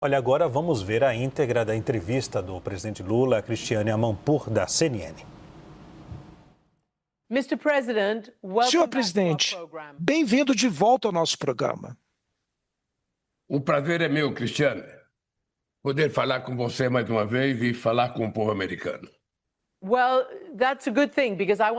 Olha, agora vamos ver a íntegra da entrevista do presidente Lula a Cristiane Amanpour, da CNN. Senhor presidente, bem-vindo de volta ao nosso programa. O prazer é meu, Cristiane, poder falar com você mais uma vez e falar com o povo americano.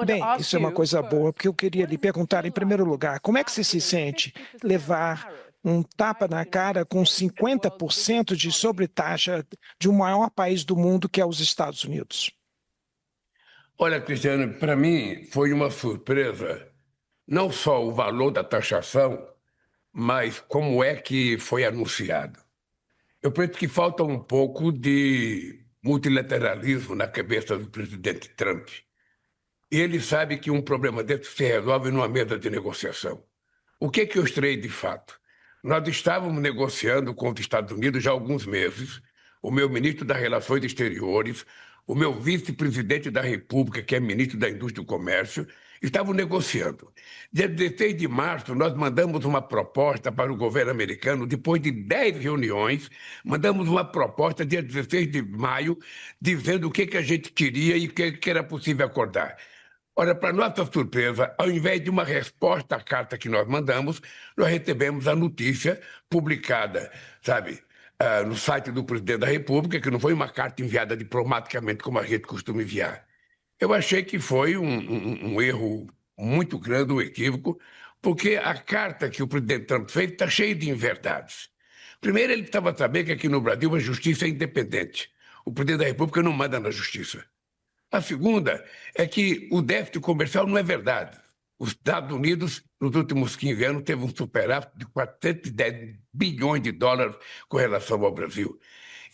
Bem, isso é uma coisa boa, porque eu queria lhe perguntar, em primeiro lugar, como é que você se sente levar um tapa na cara com 50% de sobretaxa de um maior país do mundo, que é os Estados Unidos? Olha, Cristiane, para mim foi uma surpresa, não só o valor da taxação, mas como é que foi anunciado. Eu penso que falta um pouco de multilateralismo na cabeça do presidente Trump. E ele sabe que um problema desse se resolve numa mesa de negociação. O que eu estranhei de fato? Nós estávamos negociando com os Estados Unidos já há alguns meses, o meu ministro das Relações Exteriores, o meu vice-presidente da República, que é ministro da Indústria e do Comércio, estavam negociando. Dia 16 de março, nós mandamos uma proposta para o governo americano, depois de 10 reuniões, mandamos uma proposta dia 16 de maio, dizendo o que a gente queria e o que era possível acordar. Ora, para nossa surpresa, ao invés de uma resposta à carta que nós mandamos, nós recebemos a notícia publicada, sabe, no site do presidente da República, que não foi uma carta enviada diplomaticamente como a gente costuma enviar. Eu achei que foi um erro muito grande, um equívoco, porque a carta que o presidente Trump fez está cheia de inverdades. Primeiro, ele precisava saber que aqui no Brasil a justiça é independente. O presidente da República não manda na justiça. A segunda é que o déficit comercial não é verdade. Os Estados Unidos, nos últimos 15 anos, teve um superávit de 410 bilhões de dólares com relação ao Brasil.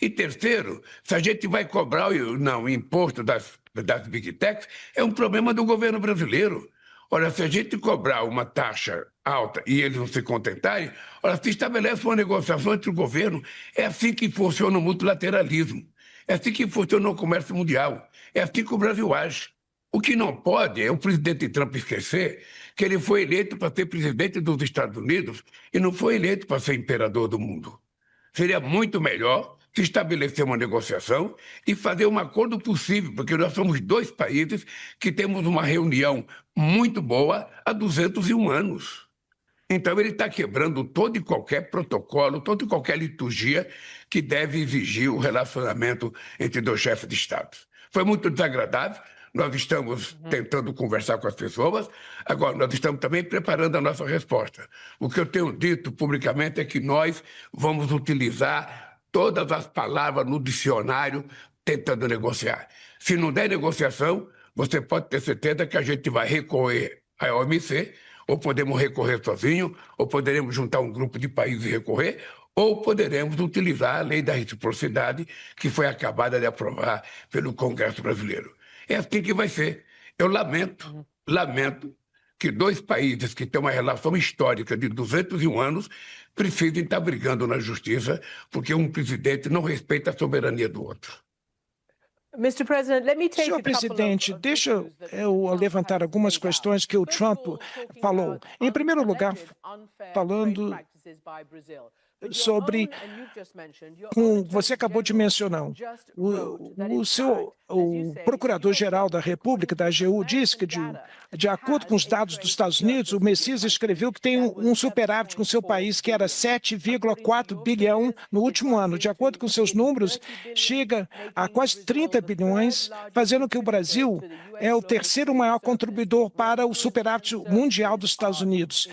E terceiro, se a gente vai cobrar o imposto das Big Techs, é um problema do governo brasileiro. Olha, se a gente cobrar uma taxa alta e eles não se contentarem, olha, se estabelece uma negociação entre o governo. É assim que funciona o multilateralismo. É assim que funciona o comércio mundial. É assim que o Brasil age. O que não pode é o presidente Trump esquecer que ele foi eleito para ser presidente dos Estados Unidos e não foi eleito para ser imperador do mundo. Seria muito melhor se estabelecer uma negociação e fazer um acordo possível, porque nós somos dois países que temos uma reunião muito boa há 201 anos. Então, ele está quebrando todo e qualquer protocolo, toda e qualquer liturgia que deve exigir o relacionamento entre dois chefes de Estado. Foi muito desagradável. Nós estamos tentando conversar com as pessoas. Agora, nós estamos também preparando a nossa resposta. O que eu tenho dito publicamente é que nós vamos utilizar todas as palavras no dicionário tentando negociar. Se não der negociação, você pode ter certeza que a gente vai recorrer à OMC, ou podemos recorrer sozinho, ou poderemos juntar um grupo de países e recorrer, ou poderemos utilizar a lei da reciprocidade que foi acabada de aprovar pelo Congresso brasileiro. É assim que vai ser. Eu lamento que dois países que têm uma relação histórica de 201 anos precisem estar brigando na justiça porque um presidente não respeita a soberania do outro. Senhor presidente, deixa eu levantar algumas questões que o Trump falou. Em primeiro lugar, falando sobre, como você acabou de mencionar, o Procurador-Geral da República, da AGU, disse que, de acordo com os dados dos Estados Unidos, o Messias escreveu que tem um superávit com seu país, que era 7,4 bilhão no último ano. De acordo com seus números, chega a quase 30 bilhões, fazendo que o Brasil é o terceiro maior contribuidor para o superávit mundial dos Estados Unidos,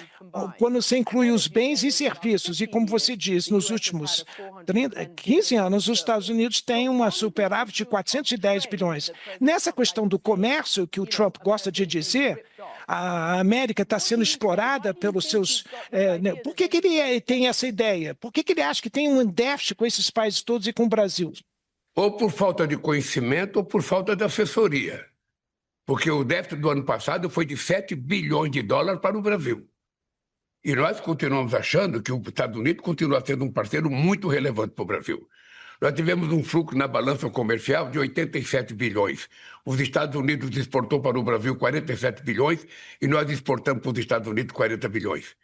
quando você inclui os bens e serviços. E como você diz, nos últimos 15 anos, os Estados Unidos têm uma superávit de 410 bilhões. Nessa questão do comércio, que o Trump gosta de dizer, a América está sendo explorada pelos seus... Por que ele tem essa ideia? Por que ele acha que tem um déficit com esses países todos e com o Brasil? Ou por falta de conhecimento ou por falta de assessoria. Porque o déficit do ano passado foi de 7 bilhões de dólares para o Brasil. E nós continuamos achando que os Estados Unidos continua sendo um parceiro muito relevante para o Brasil. Nós tivemos um fluxo na balança comercial de 87 bilhões. Os Estados Unidos exportou para o Brasil 47 bilhões e nós exportamos para os Estados Unidos 40 bilhões.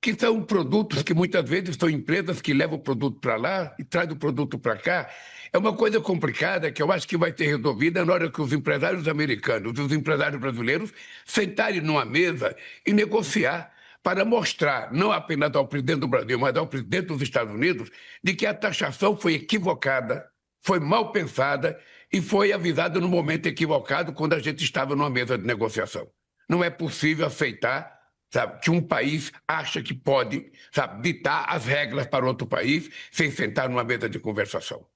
que são produtos que muitas vezes são empresas que levam o produto para lá e trazem o produto para cá. É uma coisa complicada que eu acho que vai ser resolvida na hora que os empresários americanos e os empresários brasileiros sentarem numa mesa e negociar para mostrar, não apenas ao presidente do Brasil, mas ao presidente dos Estados Unidos, de que a taxação foi equivocada, foi mal pensada e foi avisada no momento equivocado, quando a gente estava numa mesa de negociação. Não é possível aceitar, sabe, que um país acha que pode, sabe, ditar as regras para outro país sem sentar numa mesa de conversação.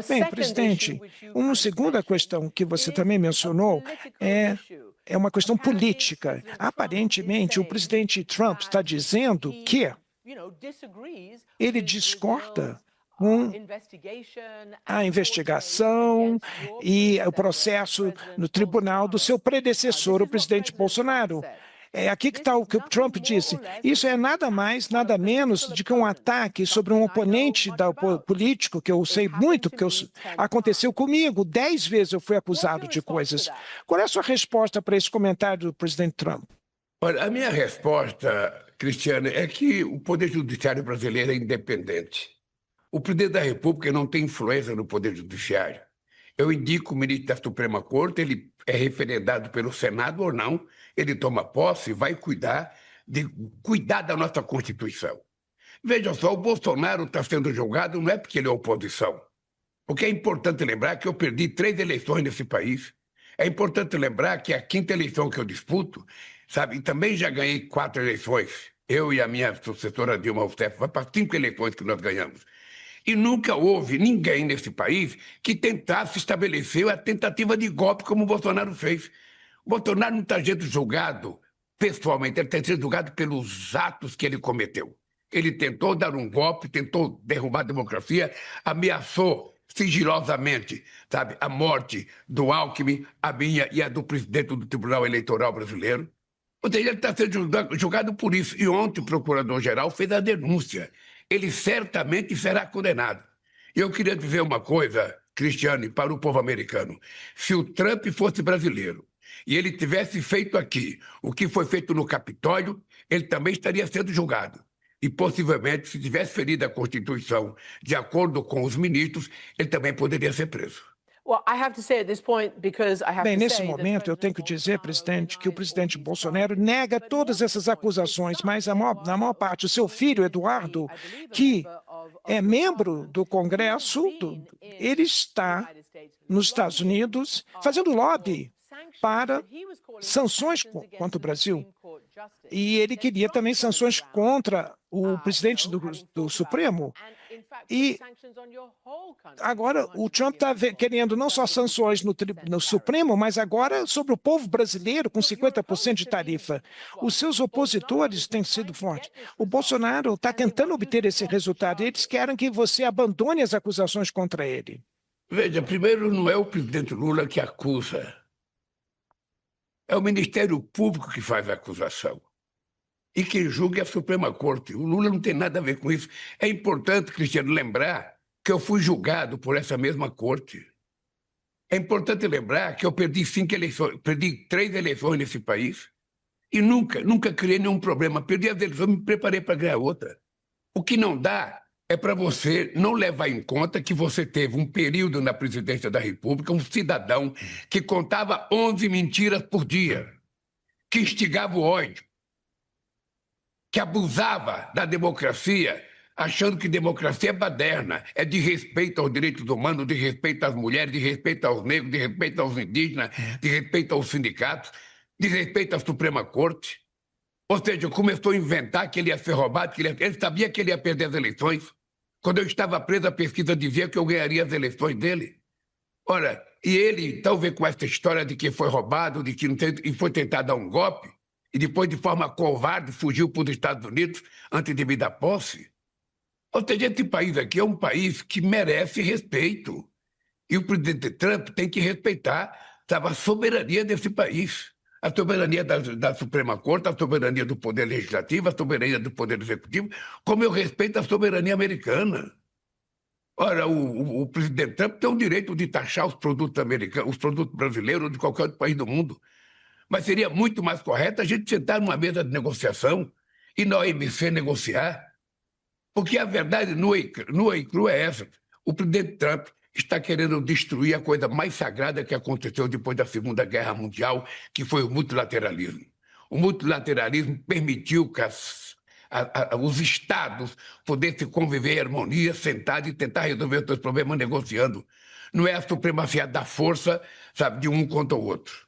Bem, presidente, uma segunda questão que você também mencionou é uma questão política. Aparentemente, o presidente Trump está dizendo que ele discorda com a investigação e o processo no tribunal do seu predecessor, o presidente Bolsonaro. É aqui que está o que o Trump disse. Isso é nada mais, nada menos do que um ataque sobre um oponente político, que eu sei muito, porque aconteceu comigo. 10 vezes eu fui acusado de coisas. Qual é a sua resposta para esse comentário do presidente Trump? Olha, a minha resposta, Cristiane, é que o Poder Judiciário brasileiro é independente. O presidente da República não tem influência no Poder Judiciário. Eu indico o ministro da Suprema Corte, ele é referendado pelo Senado ou não, ele toma posse e vai cuidar da nossa Constituição. Veja só, o Bolsonaro está sendo julgado não é porque ele é oposição. Porque é importante lembrar que eu perdi 3 eleições nesse país. É importante lembrar que a 5ª eleição que eu disputo, sabe, e também já ganhei 4 eleições. Eu e a minha sucessora Dilma Rousseff, vai para 5 eleições que nós ganhamos. E nunca houve ninguém nesse país que tentasse estabelecer a tentativa de golpe como o Bolsonaro fez. O Bolsonaro não está sendo julgado pessoalmente, ele está sendo julgado pelos atos que ele cometeu. Ele tentou dar um golpe, tentou derrubar a democracia, ameaçou sigilosamente, sabe, a morte do Alckmin, a minha e a do presidente do Tribunal Eleitoral Brasileiro. Ou seja, ele está sendo julgado por isso. E ontem o procurador-geral fez a denúncia. Ele certamente será condenado. E eu queria dizer uma coisa, Cristiane, para o povo americano. Se o Trump fosse brasileiro e ele tivesse feito aqui o que foi feito no Capitólio, ele também estaria sendo julgado. E, possivelmente, se tivesse ferido a Constituição de acordo com os ministros, ele também poderia ser preso. Bem, nesse momento, eu tenho que dizer, presidente, que o presidente Bolsonaro nega todas essas acusações, mas na maior parte, o seu filho, Eduardo, que é membro do Congresso, ele está nos Estados Unidos fazendo lobby para sanções contra o Brasil. E ele queria também sanções contra o presidente do Supremo. E agora o Trump está querendo não só sanções no Supremo, mas agora sobre o povo brasileiro com 50% de tarifa. Os seus opositores têm sido fortes. O Bolsonaro está tentando obter esse resultado. Eles querem que você abandone as acusações contra ele. Veja, primeiro, não é o presidente Lula que acusa. É o Ministério Público que faz a acusação. E quem julga é a Suprema Corte. O Lula não tem nada a ver com isso. É importante, Cristiano, lembrar que eu fui julgado por essa mesma corte. É importante lembrar que eu perdi 5 eleições, perdi 3 eleições nesse país e nunca criei nenhum problema. Perdi as eleições, me preparei para ganhar outra. O que não dá é para você não levar em conta que você teve um período na presidência da República, um cidadão que contava 11 mentiras por dia, que instigava o ódio, que abusava da democracia, achando que democracia é baderna, é de respeito aos direitos humanos, de respeito às mulheres, de respeito aos negros, de respeito aos indígenas, de respeito aos sindicatos, de respeito à Suprema Corte. Ou seja, começou a inventar que ele ia ser roubado, que ele sabia que ele ia perder as eleições. Quando eu estava preso, a pesquisa dizia que eu ganharia as eleições dele. Ora, e ele, talvez com essa história de que foi roubado, de que não tem, e foi tentar dar um golpe, e depois, de forma covarde, fugiu para os Estados Unidos antes de me dar posse. Ou seja, esse país aqui é um país que merece respeito. E o presidente Trump tem que respeitar, sabe, a soberania desse país. A soberania da Suprema Corte, a soberania do Poder Legislativo, a soberania do Poder Executivo, como eu respeito a soberania americana. Ora, o presidente Trump tem o direito de taxar os produtos americanos, os produtos brasileiros ou de qualquer outro país do mundo. Mas seria muito mais correto a gente sentar numa mesa de negociação ir na OMC negociar? Porque a verdade nua e crua é essa. O presidente Trump está querendo destruir a coisa mais sagrada que aconteceu depois da Segunda Guerra Mundial, que foi o multilateralismo. O multilateralismo permitiu que os estados pudessem conviver em harmonia, sentados e tentar resolver os seus problemas negociando. Não é a supremacia da força, sabe, de um contra o outro.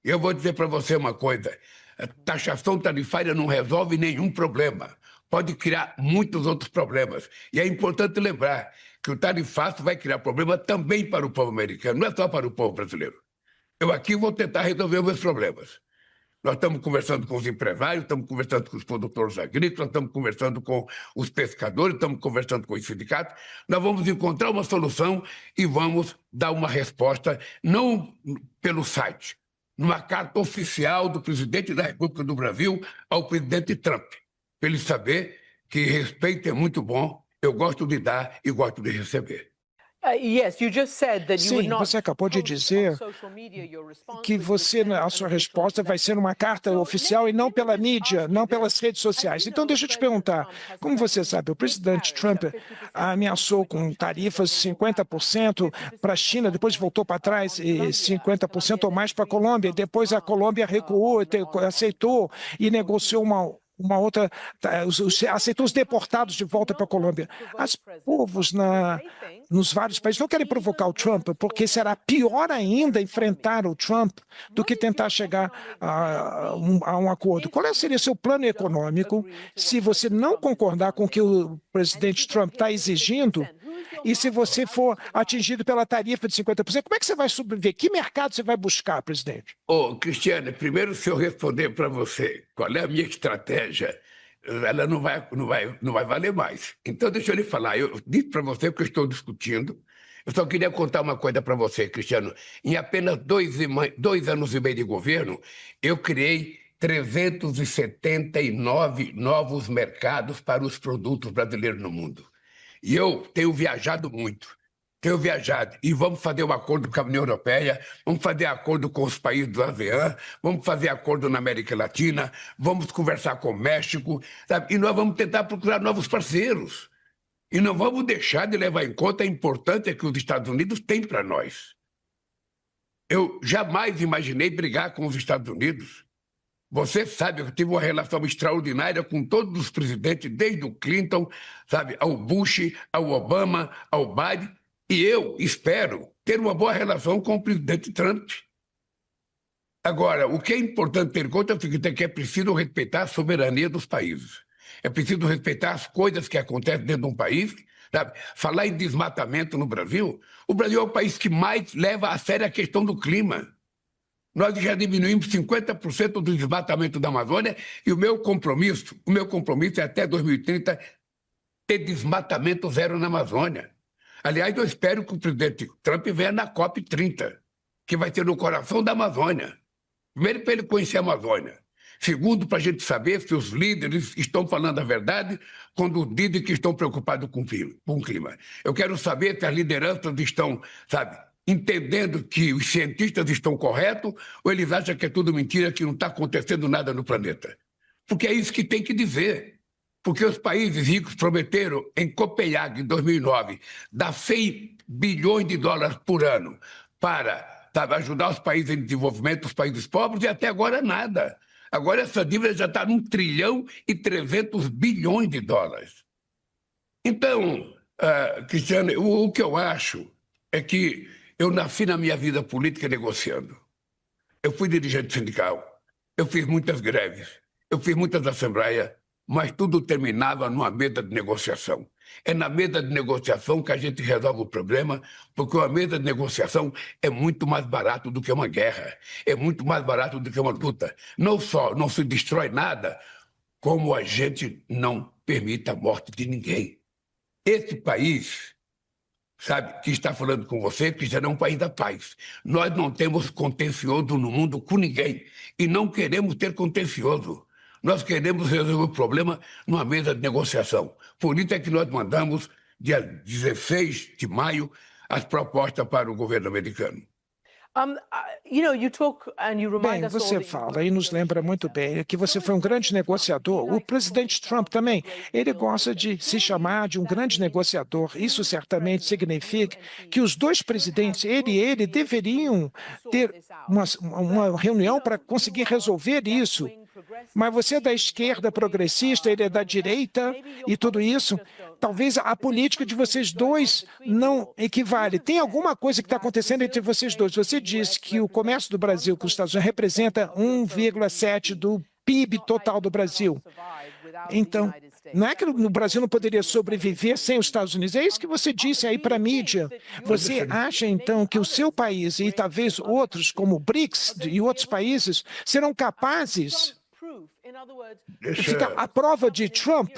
Eu vou dizer para você uma coisa, a taxação tarifária não resolve nenhum problema. Pode criar muitos outros problemas. E é importante lembrar que o tarifaço vai criar problema também para o povo americano, não é só para o povo brasileiro. Eu aqui vou tentar resolver os meus problemas. Nós estamos conversando com os empresários, estamos conversando com os produtores agrícolas, estamos conversando com os pescadores, estamos conversando com os sindicatos. Nós vamos encontrar uma solução e vamos dar uma resposta, não pelo site, numa carta oficial do presidente da República do Brasil ao presidente Trump, para ele saber que respeito é muito bom, eu gosto de dar e gosto de receber. Sim, você acabou de dizer que a sua resposta vai ser uma carta oficial e não pela mídia, não pelas redes sociais. Então, deixa eu te perguntar, como você sabe, o presidente Trump ameaçou com tarifas 50% para a China, depois voltou para trás e 50% ou mais para a Colômbia, depois a Colômbia recuou, aceitou e negociou uma outra, aceitou os deportados de volta para a Colômbia. Os povos nos vários países não querem provocar o Trump, porque será pior ainda enfrentar o Trump do que tentar chegar a um acordo. Qual seria seu plano econômico se você não concordar com o que o presidente Trump está exigindo? E se você for atingido pela tarifa de 50%, como é que você vai sobreviver? Que mercado você vai buscar, presidente? Cristiane, primeiro, se eu responder para você qual é a minha estratégia, ela não vai valer mais. Então, deixa eu lhe falar. Eu disse para você o que eu estou discutindo. Eu só queria contar uma coisa para você, Cristiano. Em apenas 2 anos e meio de governo, eu criei 379 novos mercados para os produtos brasileiros no mundo. E eu tenho viajado muito, e vamos fazer um acordo com a União Europeia, vamos fazer acordo com os países do ASEAN, vamos fazer acordo na América Latina, vamos conversar com o México, sabe? E nós vamos tentar procurar novos parceiros. E não vamos deixar de levar em conta a importância que os Estados Unidos têm para nós. Eu jamais imaginei brigar com os Estados Unidos. Você sabe que eu tive uma relação extraordinária com todos os presidentes, desde o Clinton, sabe, ao Bush, ao Obama, ao Biden, e eu espero ter uma boa relação com o presidente Trump. Agora, o que é importante ter em conta é o seguinte, é que é preciso respeitar a soberania dos países. É preciso respeitar as coisas que acontecem dentro de um país. Sabe? Falar em desmatamento no Brasil, o Brasil é o país que mais leva a sério a questão do clima. Nós já diminuímos 50% do desmatamento da Amazônia e o meu compromisso é até 2030 ter desmatamento zero na Amazônia. Aliás, eu espero que o presidente Trump venha na COP30, que vai ser no coração da Amazônia. Primeiro, para ele conhecer a Amazônia. Segundo, para a gente saber se os líderes estão falando a verdade quando dizem que estão preocupados com o clima. Eu quero saber se as lideranças estão, sabe, entendendo que os cientistas estão corretos ou eles acham que é tudo mentira, que não está acontecendo nada no planeta. Porque é isso que tem que dizer. Porque os países ricos prometeram, em Copenhague, em 2009, dar 100 bilhões de dólares por ano para, sabe, ajudar os países em desenvolvimento, os países pobres, e até agora nada. Agora essa dívida já está em 1 trilhão e 300 bilhões de dólares. Então, Cristiano, o que eu acho é que eu nasci na minha vida política negociando. Eu fui dirigente sindical, eu fiz muitas greves, eu fiz muitas assembleias, mas tudo terminava numa mesa de negociação. É na mesa de negociação que a gente resolve o problema, porque uma mesa de negociação é muito mais barato do que uma guerra, é muito mais barato do que uma luta. Não só não se destrói nada, como a gente não permite a morte de ninguém. Esse país, sabe, que está falando com você, que já é um país da paz. Nós não temos contencioso no mundo com ninguém e não queremos ter contencioso. Nós queremos resolver o problema numa mesa de negociação. Por isso é que nós mandamos, dia 16 de maio, as propostas para o governo americano. Bem, você fala e nos lembra muito bem que você foi um grande negociador. O presidente Trump também, ele gosta de se chamar de um grande negociador. Isso certamente significa que os dois presidentes, ele e ele, deveriam ter uma reunião para conseguir resolver isso. Mas você é da esquerda progressista, ele é da direita e tudo isso. Talvez a política de vocês dois não equivale. Tem alguma coisa que está acontecendo entre vocês dois. Você disse que o comércio do Brasil com os Estados Unidos representa 1,7% do PIB total do Brasil. Então, não é que no Brasil não poderia sobreviver sem os Estados Unidos. É isso que você disse aí para a mídia. Você acha, então, que o seu país e talvez outros, como o BRICS e outros países, serão capazes ficar à prova de Trump,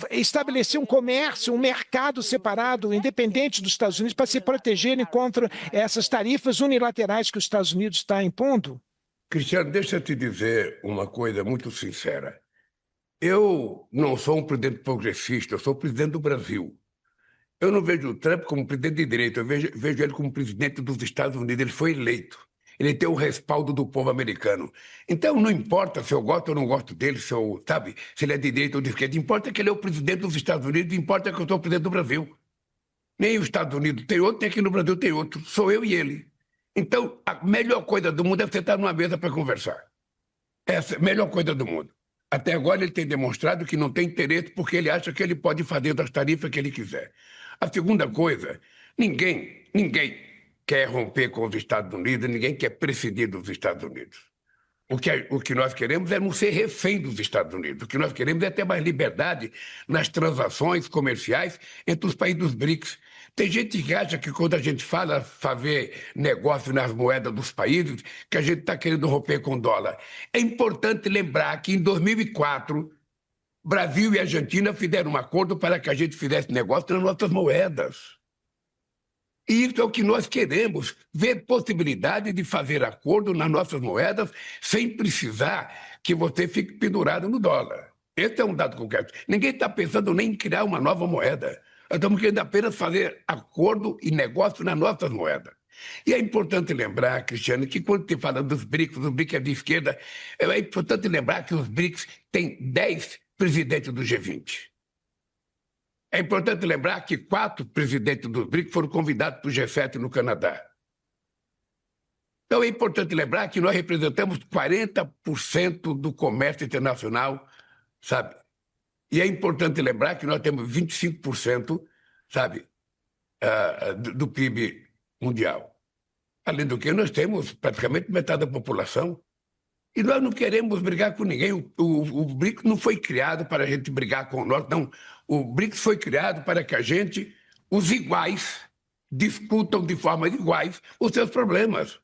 estabelecer um comércio, um mercado separado, independente dos Estados Unidos, para se protegerem contra essas tarifas unilaterais que os Estados Unidos está impondo? Cristiano, deixa eu te dizer uma coisa muito sincera. Eu não sou um presidente progressista, eu sou o presidente do Brasil. Eu não vejo o Trump como presidente de direita, eu vejo ele como presidente dos Estados Unidos. Ele foi eleito. Ele tem o respaldo do povo americano. Então, não importa se eu gosto ou não gosto dele, se ele é de direita ou de esquerda. Importa que ele é o presidente dos Estados Unidos, importa que eu sou o presidente do Brasil. Nem os Estados Unidos tem outro, nem aqui no Brasil tem outro. Sou eu e ele. Então, a melhor coisa do mundo é você estar numa mesa para conversar. Essa é a melhor coisa do mundo. Até agora ele tem demonstrado que não tem interesse porque ele acha que ele pode fazer das tarifas que ele quiser. A segunda coisa, ninguém quer romper com os Estados Unidos, ninguém quer prescindir dos Estados Unidos. O que nós queremos é não ser refém dos Estados Unidos. O que nós queremos é ter mais liberdade nas transações comerciais entre os países dos BRICS. Tem gente que acha que quando a gente fala fazer negócio nas moedas dos países, que a gente está querendo romper com o dólar. É importante lembrar que em 2004, Brasil e Argentina fizeram um acordo para que a gente fizesse negócio nas nossas moedas. E isso é o que nós queremos, ver possibilidade de fazer acordo nas nossas moedas sem precisar que você fique pendurado no dólar. Esse é um dado concreto. Ninguém está pensando nem em criar uma nova moeda. Nós estamos querendo apenas fazer acordo e negócio nas nossas moedas. E é importante lembrar, Cristiano, que quando se fala dos BRICS é de esquerda, é importante lembrar que os BRICS têm 10 presidentes do G20. É importante lembrar que 4 presidentes dos BRICS foram convidados para o G7 no Canadá. Então é importante lembrar que nós representamos 40% do comércio internacional, sabe? E é importante lembrar que nós temos 25%, sabe, do PIB mundial. Além do que, nós temos praticamente metade da população. E nós não queremos brigar com ninguém. O BRICS não foi criado para a gente brigar com nós, não. O BRICS foi criado para que a gente, os iguais, discutam de forma iguais os seus problemas.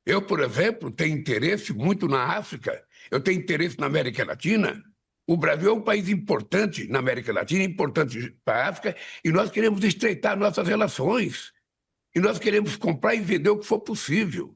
Eu, por exemplo, tenho interesse muito na África, eu tenho interesse na América Latina. O Brasil é um país importante na América Latina, importante para a África, e nós queremos estreitar nossas relações. E nós queremos comprar e vender o que for possível.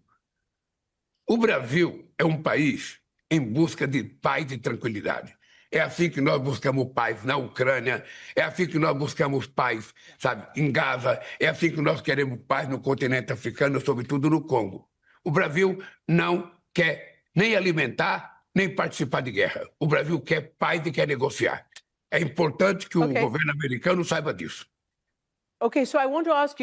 O Brasil é um país em busca de paz e tranquilidade. É assim que nós buscamos paz na Ucrânia, é assim que nós buscamos paz, sabe, em Gaza, é assim que nós queremos paz no continente africano, sobretudo no Congo. O Brasil não quer nem alimentar, nem participar de guerra. O Brasil quer paz e quer negociar. É importante que o governo americano saiba disso.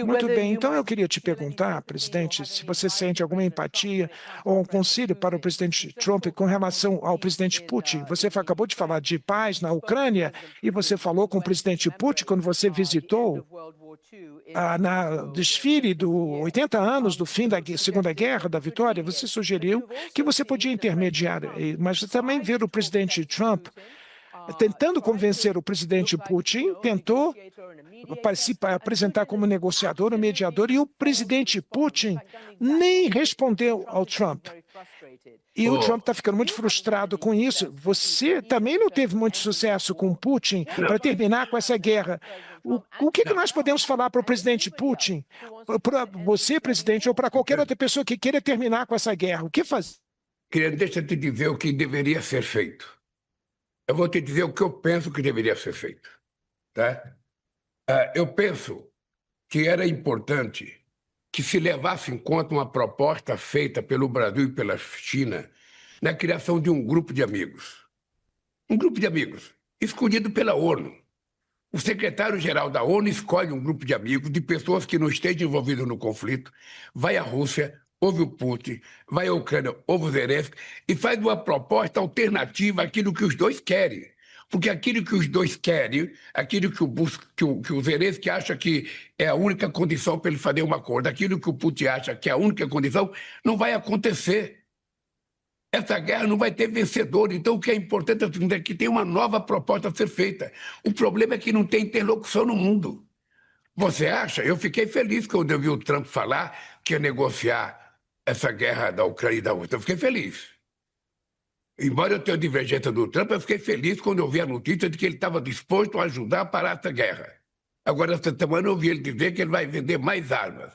Muito bem, então eu queria te perguntar, presidente, se você sente alguma empatia ou um conselho para o presidente Trump com relação ao presidente Putin. Você acabou de falar de paz na Ucrânia e você falou com o presidente Putin quando você visitou na desfile dos 80 anos do fim da Segunda Guerra, da vitória. Você sugeriu que você podia intermediar, mas também ver o presidente Trump tentando convencer o presidente Putin, tentou se apresentar como negociador, ou mediador, e o presidente Putin nem respondeu ao Trump. E o Trump está ficando muito frustrado com isso. Você também não teve muito sucesso com Putin para terminar com essa guerra. O que nós podemos falar para o presidente Putin, para você, presidente, ou para qualquer outra pessoa que queira terminar com essa guerra? O que fazer? Deixa eu te dizer o que deveria ser feito. Eu vou te dizer o que eu penso que deveria ser feito. Tá? Eu penso que era importante que se levasse em conta uma proposta feita pelo Brasil e pela China na criação de um grupo de amigos. Um grupo de amigos, escolhido pela ONU. O secretário-geral da ONU escolhe um grupo de amigos, de pessoas que não estejam envolvidas no conflito, vai à Rússia, ouve o Putin, vai à Ucrânia, ouve o Zelensky, e faz uma proposta alternativa àquilo que os dois querem. Porque aquilo que os dois querem, aquilo que o Zelensky acha que é a única condição para ele fazer um acordo, aquilo que o Putin acha que é a única condição, não vai acontecer. Essa guerra não vai ter vencedor. Então, o que é importante é que tem uma nova proposta a ser feita. O problema é que não tem interlocução no mundo. Você acha? Eu fiquei feliz quando eu vi o Trump falar que ia negociar essa guerra da Ucrânia e da Rússia. Eu fiquei feliz. Embora eu tenha divergência do Trump, eu fiquei feliz quando eu vi a notícia de que ele estava disposto a ajudar a parar essa guerra. Agora, essa semana eu ouvi ele dizer que ele vai vender mais armas.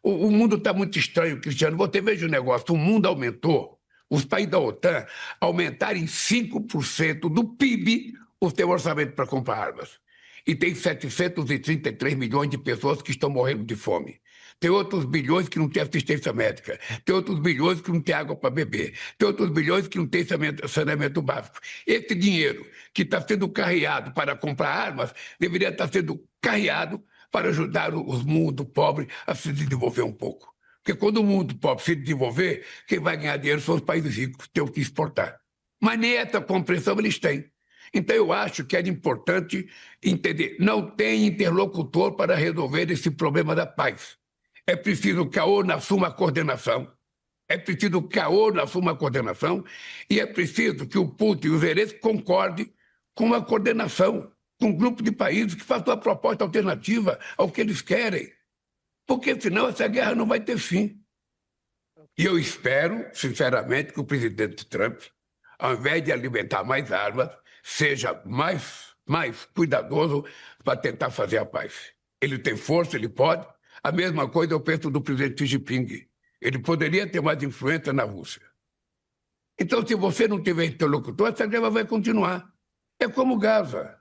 O mundo está muito estranho, Cristiano. Você veja o negócio, o mundo aumentou. Os países da OTAN aumentaram em 5% do PIB o seu orçamento para comprar armas. E tem 733 milhões de pessoas que estão morrendo de fome. Tem outros bilhões que não têm assistência médica. Tem outros bilhões que não têm água para beber. Tem outros bilhões que não têm saneamento básico. Esse dinheiro que está sendo carreado para comprar armas deveria estar sendo carreado para ajudar os mundos pobres a se desenvolver um pouco. Porque quando o mundo pobre se desenvolver, quem vai ganhar dinheiro são os países ricos que têm o que exportar. Mas nem essa compreensão eles têm. Então, eu acho que é importante entender, não tem interlocutor para resolver esse problema da paz. É preciso que a ONU assuma a coordenação, e é preciso que o Putin e os Zelensky concordem com uma coordenação, com um grupo de países que façam uma proposta alternativa ao que eles querem. Porque, senão, essa guerra não vai ter fim. E eu espero, sinceramente, que o presidente Trump, ao invés de alimentar mais armas, seja mais cuidadoso para tentar fazer a paz. Ele tem força, ele pode. A mesma coisa eu penso do presidente Xi Jinping. Ele poderia ter mais influência na Rússia. Então, se você não tiver interlocutor, essa guerra vai continuar. É como Gaza.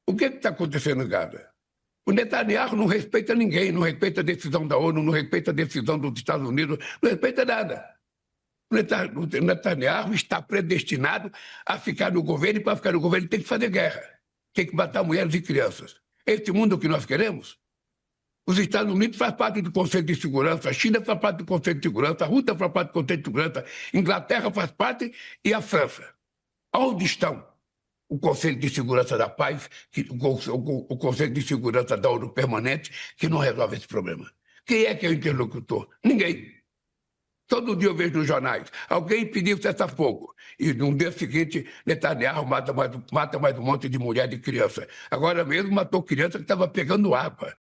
O que está acontecendo em Gaza? O Netanyahu não respeita ninguém, não respeita a decisão da ONU, não respeita a decisão dos Estados Unidos, não respeita nada. O Netanyahu está predestinado a ficar no governo, e para ficar no governo ele tem que fazer guerra, tem que matar mulheres e crianças. É esse mundo que nós queremos? Os Estados Unidos fazem parte do Conselho de Segurança, a China faz parte do Conselho de Segurança, a Rússia faz parte do Conselho de Segurança, a Inglaterra faz parte e a França. Onde estão o Conselho de Segurança da Paz, o Conselho de Segurança da ONU permanente, que não resolve esse problema? Quem é o interlocutor? Ninguém. Todo dia eu vejo nos jornais, alguém pediu cessar-fogo. E no dia seguinte, Netanyahu mata mais um monte de mulher e criança. Agora mesmo matou criança que estava pegando água.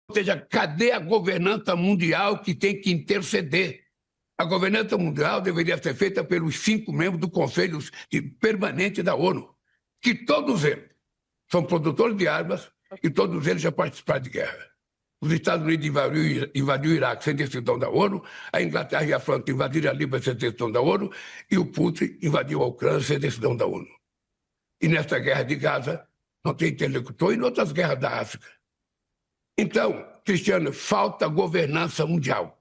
Ou seja, cadê a governança mundial que tem que interceder? A governança mundial deveria ser feita pelos 5 membros do Conselho Permanente da ONU, que todos eles são produtores de armas e todos eles já participaram de guerra. Os Estados Unidos invadiu o Iraque sem decisão da ONU, a Inglaterra e a França invadiram a Líbia sem decisão da ONU e o Putin invadiu a Ucrânia sem decisão da ONU. E nessa guerra de Gaza não tem interlocutor e em outras guerras da África. Então, Cristiano, falta governança mundial.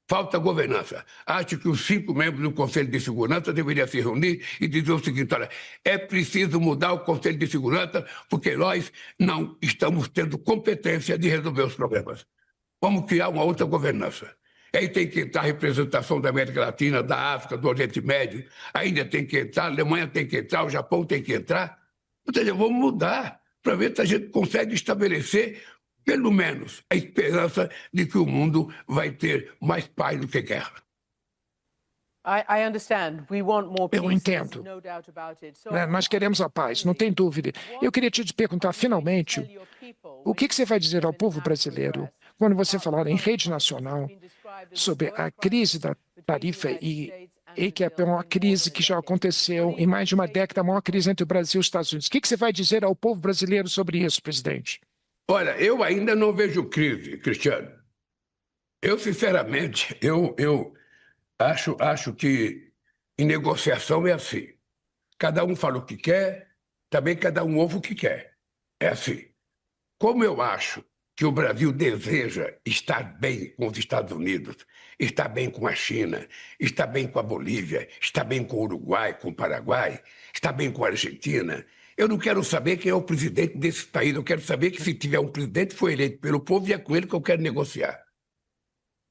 Falta governança. Acho que os 5 membros do Conselho de Segurança deveriam se reunir e dizer o seguinte: olha, é preciso mudar o Conselho de Segurança porque nós não estamos tendo competência de resolver os problemas. Vamos criar uma outra governança. Aí tem que entrar a representação da América Latina, da África, do Oriente Médio, a Índia tem que entrar, a Alemanha tem que entrar, o Japão tem que entrar. Ou seja, vamos mudar para ver se a gente consegue estabelecer pelo menos a esperança de que o mundo vai ter mais paz do que guerra. Eu entendo. Nós queremos a paz, não tem dúvida. Eu queria te perguntar, finalmente, o que você vai dizer ao povo brasileiro quando você falar em rede nacional sobre a crise da tarifa e que é uma crise que já aconteceu em mais de uma década, a maior crise entre o Brasil e os Estados Unidos. O que você vai dizer ao povo brasileiro sobre isso, presidente? Olha, eu ainda não vejo crise, Cristiano. Eu, sinceramente, eu acho que em negociação é assim. Cada um fala o que quer, também cada um ouve o que quer. É assim. Como eu acho que o Brasil deseja estar bem com os Estados Unidos, estar bem com a China, estar bem com a Bolívia, estar bem com o Uruguai, com o Paraguai, estar bem com a Argentina. Eu não quero saber quem é o presidente desse país, eu quero saber que se tiver um presidente que foi eleito pelo povo e é com ele que eu quero negociar.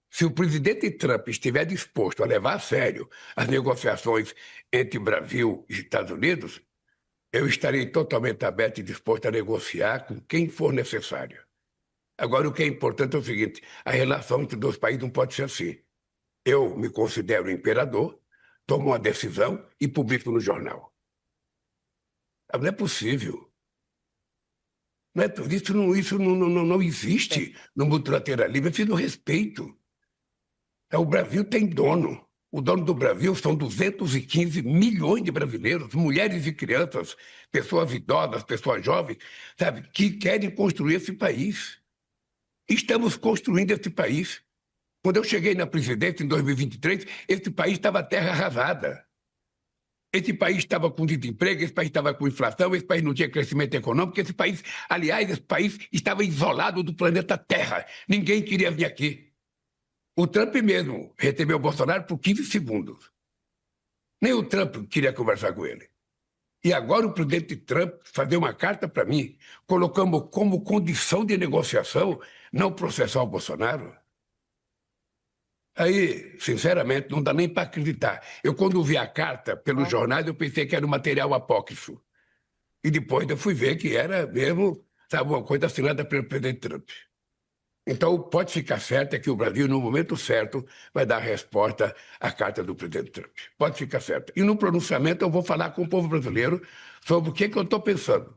Se o presidente Trump estiver disposto a levar a sério as negociações entre Brasil e Estados Unidos, eu estarei totalmente aberto e disposto a negociar com quem for necessário. Agora, o que é importante é o seguinte, a relação entre dois países não pode ser assim. Eu me considero imperador, tomo uma decisão e publico no jornal. Não é possível. Isso não existe no multilateralismo, é preciso respeito. O Brasil tem dono. O dono do Brasil são 215 milhões de brasileiros, mulheres e crianças, pessoas idosas, pessoas jovens, sabe, que querem construir esse país. Estamos construindo esse país. Quando eu cheguei na presidência em 2023, esse país estava terra arrasada. Esse país estava com desemprego, esse país estava com inflação, esse país não tinha crescimento econômico, esse país estava isolado do planeta Terra. Ninguém queria vir aqui. O Trump mesmo recebeu o Bolsonaro por 15 segundos. Nem o Trump queria conversar com ele. E agora o presidente Trump fazer uma carta para mim, colocando como condição de negociação não processar o Bolsonaro. Aí, sinceramente, não dá nem para acreditar. Eu, quando vi a carta pelos jornais, eu pensei que era um material apócrifo. E depois eu fui ver que era mesmo, sabe, uma coisa assinada pelo presidente Trump. Então, pode ficar certo é que o Brasil, no momento certo, vai dar a resposta à carta do presidente Trump. Pode ficar certo. E no pronunciamento eu vou falar com o povo brasileiro sobre o que eu estou pensando.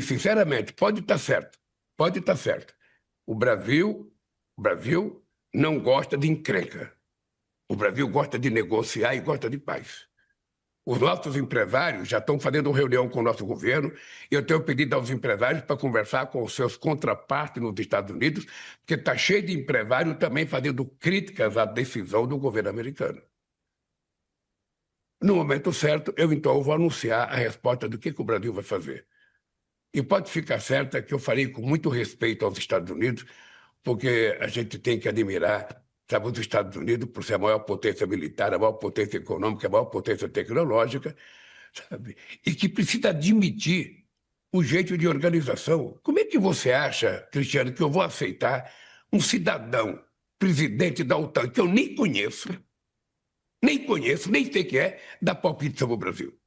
Sinceramente, pode estar certo. Pode estar certo. O Brasil não gosta de encrenca. O Brasil gosta de negociar e gosta de paz. Os nossos empresários já estão fazendo reunião com o nosso governo e eu tenho pedido aos empresários para conversar com os seus contrapartes nos Estados Unidos, porque está cheio de empresários também fazendo críticas à decisão do governo americano. No momento certo, eu então vou anunciar a resposta do que o Brasil vai fazer. E pode ficar certa que eu farei com muito respeito aos Estados Unidos, porque a gente tem que admirar, sabe, os Estados Unidos por ser a maior potência militar, a maior potência econômica, a maior potência tecnológica, sabe, e que precisa admitir o jeito de organização. Como é que você acha, Cristiano, que eu vou aceitar um cidadão presidente da OTAN que eu nem conheço, nem sei quem é, dar palpite sobre o Brasil?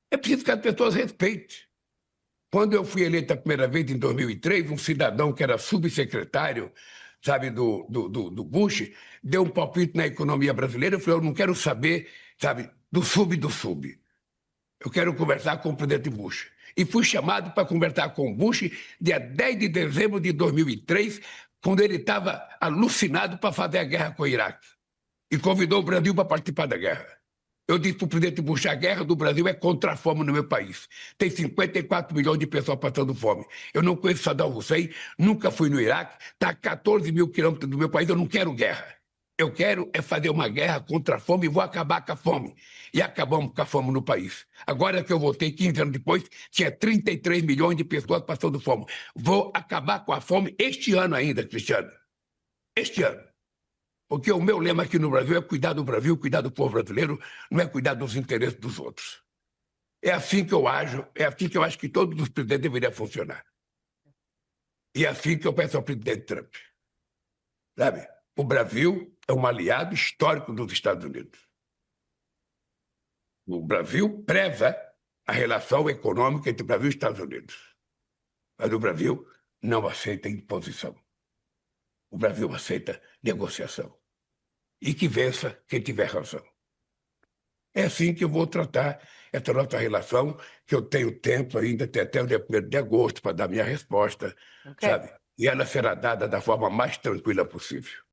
É preciso que as pessoas respeitem. Quando eu fui eleito a primeira vez, em 2003, um cidadão que era subsecretário, sabe, do Bush, deu um palpite na economia brasileira. Eu falei, eu não quero saber, sabe, do sub. Eu quero conversar com o presidente Bush. E fui chamado para conversar com o Bush dia 10 de dezembro de 2003, quando ele estava alucinado para fazer a guerra com o Iraque. E convidou o Brasil para participar da guerra. Eu disse para o presidente Bush, a guerra do Brasil é contra a fome no meu país. Tem 54 milhões de pessoas passando fome. Eu não conheço Saddam Hussein, nunca fui no Iraque, está a 14 mil quilômetros do meu país, eu não quero guerra. Eu quero é fazer uma guerra contra a fome e vou acabar com a fome. E acabamos com a fome no país. Agora que eu voltei, 15 anos depois, tinha 33 milhões de pessoas passando fome. Vou acabar com a fome este ano ainda, Cristiano. Este ano. Porque o meu lema aqui no Brasil é cuidar do Brasil, cuidar do povo brasileiro, não é cuidar dos interesses dos outros. É assim que eu ajo, é assim que eu acho que todos os presidentes deveriam funcionar. E é assim que eu peço ao presidente Trump. Sabe, o Brasil é um aliado histórico dos Estados Unidos. O Brasil preza a relação econômica entre o Brasil e os Estados Unidos. Mas o Brasil não aceita imposição. O Brasil aceita negociação. E que vença quem tiver razão. É assim que eu vou tratar essa nossa relação, que eu tenho tempo ainda, até o dia 1º de agosto, para dar minha resposta, sabe? E ela será dada da forma mais tranquila possível.